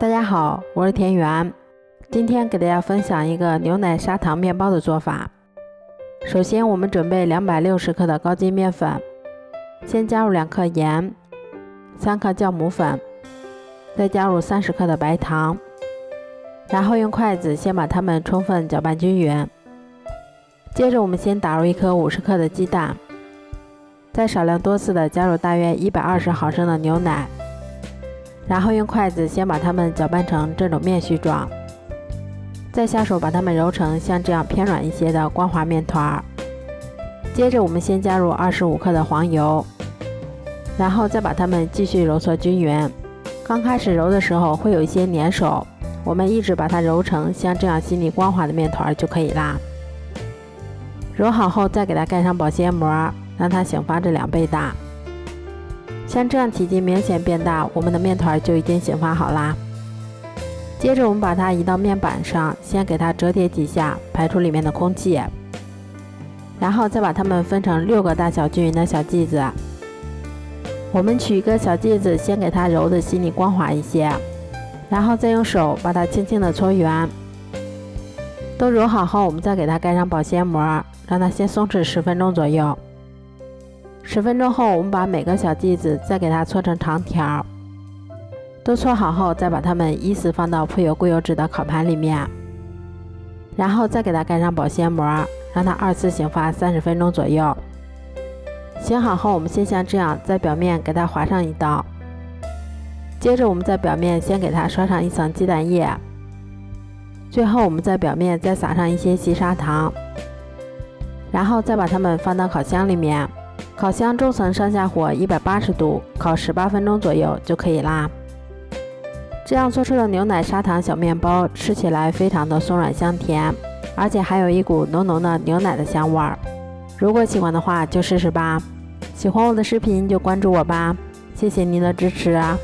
大家好，我是田园，今天给大家分享一个牛奶砂糖面包的做法。首先我们准备260克的高筋面粉，先加入2克盐，3克酵母粉，再加入30克的白糖，然后用筷子先把它们充分搅拌均匀。接着我们先打入1颗50克的鸡蛋，再少量多次的加入大约120毫升的牛奶，然后用筷子先把它们搅拌成这种面絮状，再下手把它们揉成像这样偏软一些的光滑面团。接着我们先加入25克的黄油，然后再把它们继续揉搓均匀。刚开始揉的时候会有一些粘手，我们一直把它揉成像这样细腻光滑的面团就可以啦。揉好后再给它盖上保鲜膜，让它醒发至2倍大。像这样体积明显变大，我们的面团就已经醒发好啦。接着我们把它移到面板上，先给它折叠几下，排出里面的空气，然后再把它们分成6个大小均匀的小剂子。我们取一个小剂子，先给它揉的细腻光滑一些，然后再用手把它轻轻的搓圆。都揉好后，我们再给它盖上保鲜膜，让它先松弛10分钟左右。10分钟后，我们把每个小剂子再给它搓成长条，都搓好后，再把它们依次放到铺有固有纸的烤盘里面，然后再给它盖上保鲜膜，让它2次醒发30分钟左右。醒好后，我们先像这样在表面给它划上一刀，接着我们在表面先给它刷上1层鸡蛋液，最后我们在表面再撒上一些细砂糖，然后再把它们放到烤箱里面。烤箱中层上下火180度，烤18分钟左右就可以啦。这样做出的牛奶砂糖小面包吃起来非常的松软香甜，而且还有一股浓浓的牛奶的香味儿。如果喜欢的话就试试吧。喜欢我的视频就关注我吧，谢谢您的支持啊。